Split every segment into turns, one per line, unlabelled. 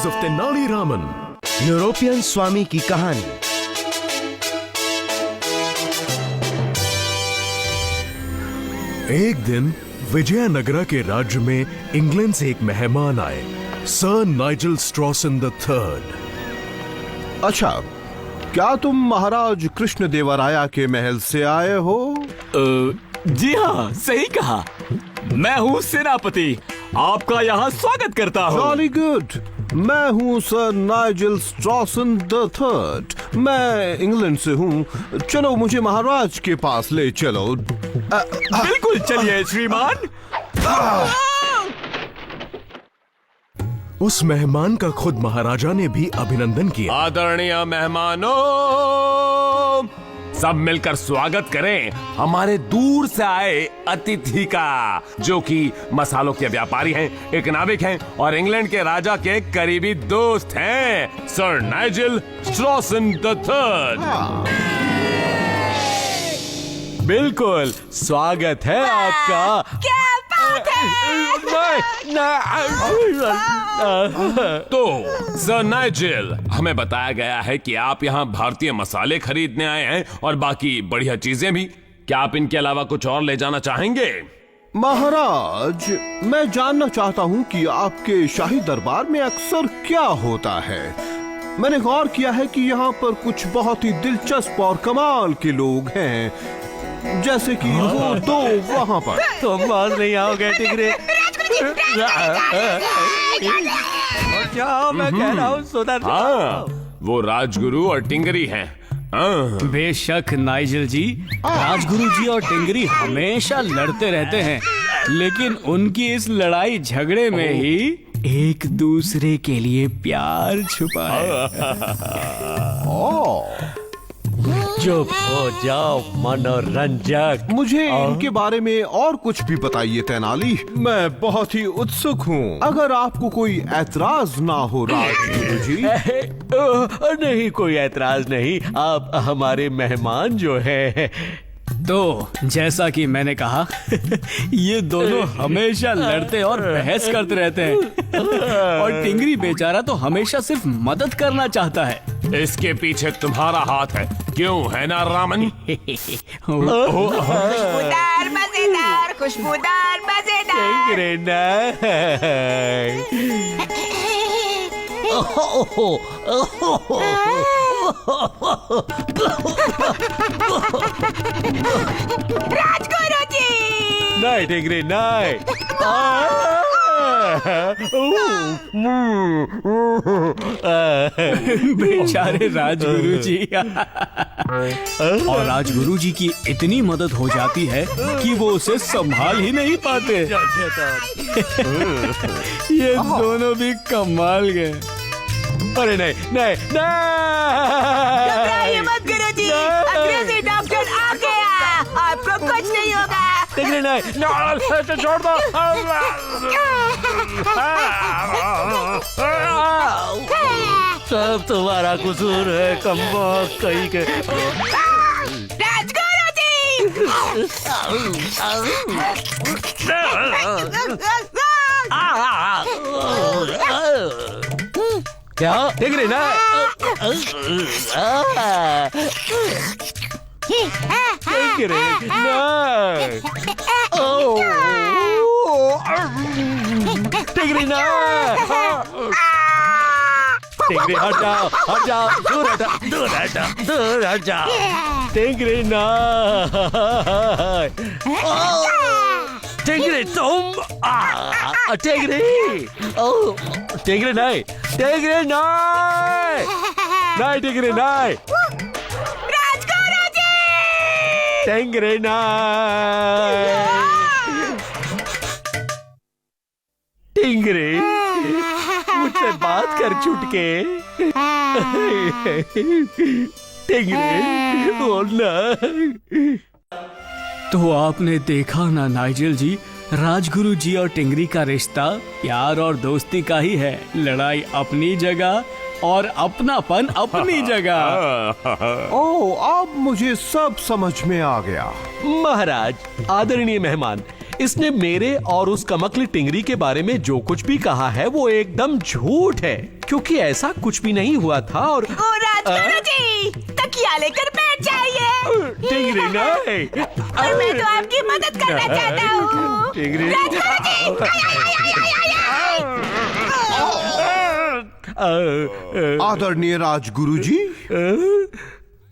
of Tenali Raman.
European स्वामी की कहानी।
एक दिन विजयनगरा के राज्य में इंग्लैंड से एक मेहमान आए, सर नाइजल स्ट्रॉसन द थर्ड।
अच्छा, क्या तुम महाराज कृष्णदेवराया के महल से आए हो?
जी हाँ, सही कहा। मैं हूँ सेनापति, आपका यहाँ स्वागत करता हूँ।
Jolly good. मैं हूँ सर नाइजल स्ट्रॉसन द थर्ड। मैं इंग्लैंड से हूँ। चलो मुझे महाराज के पास ले चलो।
बिल्कुल चलिए श्रीमान।
उस मेहमान का खुद महाराजा ने भी अभिनंदन किया।
आदरणीय मेहमानों, सब मिलकर स्वागत करें हमारे दूर से आए अतिथि का, जो कि मसालों के व्यापारी हैं, एक नाविक हैं और इंग्लैंड के राजा के करीबी दोस्त हैं, सर नाइजल स्ट्रॉसन द थर्ड। बिल्कुल स्वागत है आपका।
क्या बात है?
तो सर नाइजल, हमें बताया गया है कि आप यहाँ भारतीय मसाले खरीदने आए हैं और बाकी बढ़िया चीजें भी। क्या आप इनके अलावा कुछ और ले जाना चाहेंगे?
महाराज, मैं जानना चाहता हूँ कि आपके शाही दरबार में अक्सर क्या होता है। मैंने गौर किया है कि यहाँ पर कुछ बहुत ही दिलचस्प और कमाल के लोग हैं, जैसे कि वो दो वहाँ पर।
तुम बात नहीं आओगे टिगरे। क्या मैं कह रहा हूँ, सुधर जाओ।
हाँ, वो राजगुरु और टिंगरी हैं। हाँ।
बेशक नाइजल जी, राजगुरु जी और टिंगरी हमेशा लड़ते रहते हैं, लेकिन उनकी इस लड़ाई झगड़े में ही एक दूसरे के लिए प्यार छुपा है।
चुप हो जाओ मनोरंजक।
मुझे इनके बारे में और कुछ भी बताइए तेनाली। मैं बहुत ही उत्सुक हूँ। अगर आपको कोई ऐतराज ना हो राजगुरु जी।
नहीं, कोई ऐतराज नहीं। आप हमारे मेहमान जो है।
तो जैसा कि मैंने कहा, ये दोनों हमेशा लड़ते और बहस करते रहते हैं, और टिंगरी बेचारा तो हमेशा सिर्फ मदद करना चाहता है।
इसके पीछे तुम्हारा हाथ है, क्यों है ना रामन?
खुशबूदार मजेदार, खुशबूदार मजेदार। राजगुरु जी।
नहीं टिगरी, नहीं।
बेचारे राजगुरु जी। और राजगुरु जी की इतनी मदद हो जाती है कि वो उसे संभाल ही नहीं पाते। ये दोनों भी कमाल गए।
अरे नहीं, नहीं,
घबराइए
नहीं।
मत गुरुजी, अंग्रेजी डॉक्टर आ गया, आपको कुछ नहीं होगा।
टिगरी नहीं, छोड़ दो। सब तुम्हारा कसूर है, कम्बख्त कहीं के।
राजगुरु जी।
क्या टिगरी ना? टिगरी नहीं। टिगरी ना। टिगरी हट जाओ, हट जाओ, दूर हट, दूर हट, दूर हट जाओ। टिगरी ना। टिगरी तुम। टिगरी, टिगरी नहीं, टिगरी नहीं, नहीं टिगरी नहीं,
राजगुरु जी।
टिगरी नहीं। टिंगरे, मुझसे बात कर चुटके। टिंगरे बोलना।
तो आपने देखा ना नाइजल जी, राजगुरु जी और टिंगरी का रिश्ता प्यार और दोस्ती का ही है। लड़ाई अपनी जगह और अपनापन अपनी जगह।
ओह, अब मुझे सब समझ में आ गया।
महाराज, आदरणीय मेहमान, इसने मेरे और उस कमकली टिंगरी के बारे में जो कुछ भी कहा है वो एकदम झूठ है। क्योंकि ऐसा कुछ भी नहीं हुआ था और
ओ राजगुरु जी, तकिया लेकर बैठ जाइए।
टिंगरी नहीं।
और मैं तो आपकी मदद करना चाहता हूँ।
टिंगरी
राजगुरु जी,
आदरणीय राजगुरु जी,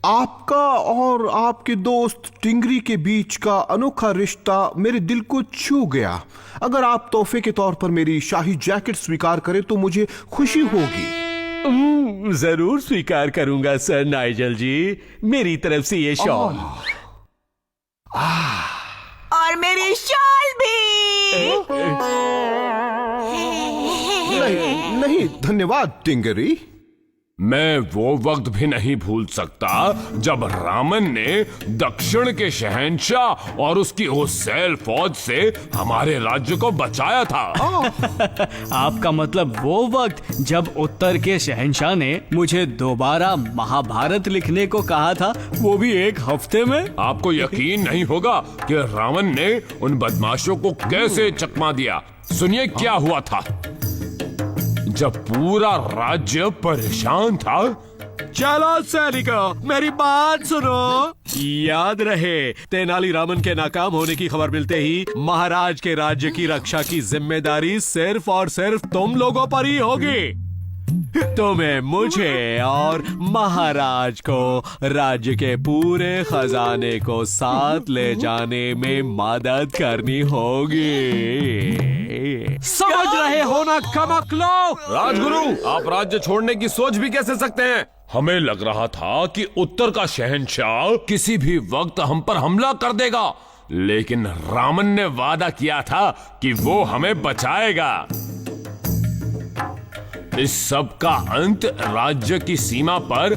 आपका और आपके दोस्त टिंगरी के बीच का अनोखा रिश्ता मेरे दिल को छू गया। अगर आप तोहफे के तौर पर मेरी शाही जैकेट स्वीकार करें तो मुझे खुशी होगी।
जरूर स्वीकार करूंगा सर नाइजल जी, मेरी तरफ से ये शॉल।
और मेरी शॉल भी।
नहीं नहीं, धन्यवाद टिंगरी।
मैं वो वक्त भी नहीं भूल सकता जब रामन ने दक्षिण के शहंशाह और उसकी होसैल फौज से हमारे राज्य को बचाया था।
आपका मतलब वो वक्त जब उत्तर के शहंशाह ने मुझे दोबारा महाभारत लिखने को कहा था, वो भी 1 हफ्ते में।
आपको यकीन नहीं होगा कि रावण ने उन बदमाशों को कैसे चकमा दिया। सुनिए क्या हुआ था। जब पूरा राज्य परेशान था,
चलो सैनिकों, मेरी बात सुनो। याद रहे, तेनालीरामन के नाकाम होने की खबर मिलते ही महाराज के राज्य की रक्षा की जिम्मेदारी सिर्फ और सिर्फ तुम लोगों पर ही होगी। तुम्हें मुझे और महाराज को राज्य के पूरे खजाने को साथ ले जाने में मदद करनी होगी।
समझ रहे हो ना कमकलो?
राजगुरु, आप राज्य छोड़ने की सोच भी कैसे सकते हैं? हमें लग रहा था कि उत्तर का शहंशाह किसी भी वक्त हम पर हमला कर देगा, लेकिन रामन ने वादा किया था कि वो हमें बचाएगा। इस सब का अंत राज्य की सीमा पर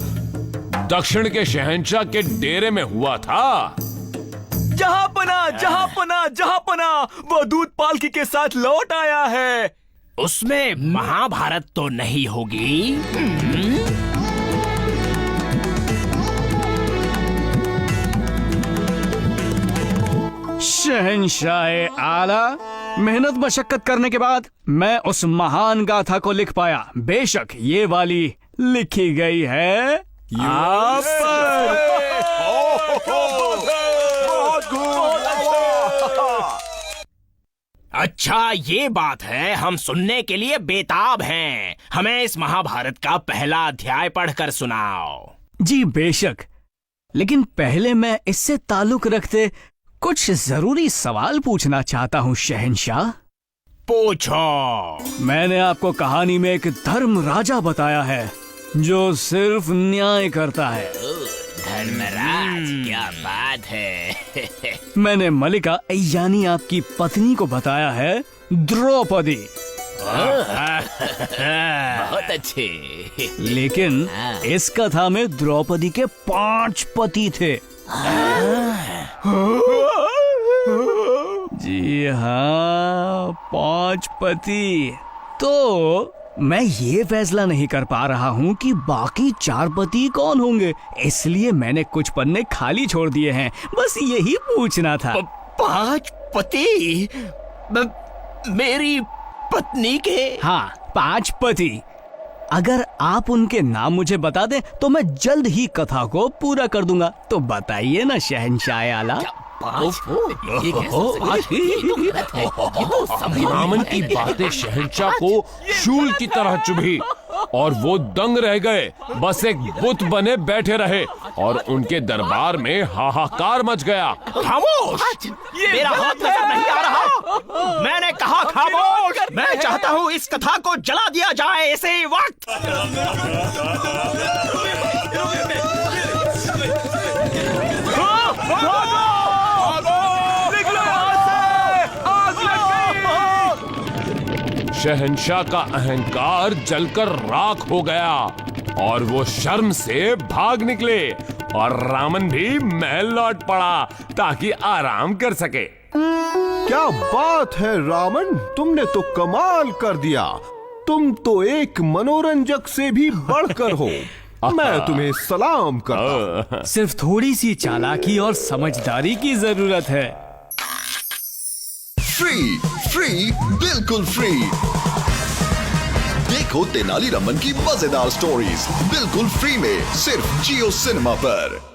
दक्षिण के शहंशाह के डेरे में हुआ था।
जहांपना, जहांपना, जहांपना, वो दूध पालकी के साथ लौट आया है।
उसमें महाभारत तो नहीं होगी?
शहंशाह आला, मेहनत मशक्कत करने के बाद मैं उस महान गाथा को लिख पाया। बेशक ये वाली लिखी गई है आप पर।
अच्छा, ये बात है। हम सुनने के लिए बेताब हैं। हमें इस महाभारत का पहला अध्याय पढ़कर सुनाओ।
जी बेशक, लेकिन पहले मैं इससे ताल्लुक रखते कुछ जरूरी सवाल पूछना चाहता हूँ शहंशाह।
पूछो।
मैंने आपको कहानी में एक धर्म राजा बताया है जो सिर्फ न्याय करता है।
धर्मराज, क्या बात है।
मैंने मलिका यानी आपकी पत्नी को बताया है द्रौपदी।
बहुत अच्छे।
लेकिन इस कथा में द्रौपदी के 5 पति थे। जी हाँ, 5 पति। तो मैं ये फैसला नहीं कर पा रहा हूँ कि बाकी 4 पति कौन होंगे, इसलिए मैंने कुछ पन्ने खाली छोड़ दिए हैं। बस यही पूछना था।
5 पति? मेरी पत्नी के?
हाँ, 5 पति। अगर आप उनके नाम मुझे बता दें तो मैं जल्द ही कथा को पूरा कर दूंगा। तो बताइए ना शहंशाह आला।
रामन की बातें शहंशाह को शूल की तरह चुभी और वो दंग रह गए। बस एक बुत बने बैठे रहे और उनके दरबार में हाहाकार मच गया।
खामोश! मेरा हाथ नजर नहीं आ रहा। मैंने कहा खामोश। मैं चाहता हूँ इस कथा को जला दिया जाए इसी वक्त।
शहंशाह का अहंकार जलकर राख हो गया और वो शर्म से भाग निकले और रामन भी महल लौट पड़ा ताकि आराम कर सके।
क्या बात है रामन, तुमने तो कमाल कर दिया। तुम तो एक मनोरंजक से भी बढ़कर हो। मैं तुम्हें सलाम करता हूं।
सिर्फ थोड़ी सी चालाकी और समझदारी की जरूरत है।
फ्री, बिल्कुल फ्री। देखो देखो तेनालीरामन की मजेदार स्टोरीज बिल्कुल फ्री में सिर्फ जियो सिनेमा पर।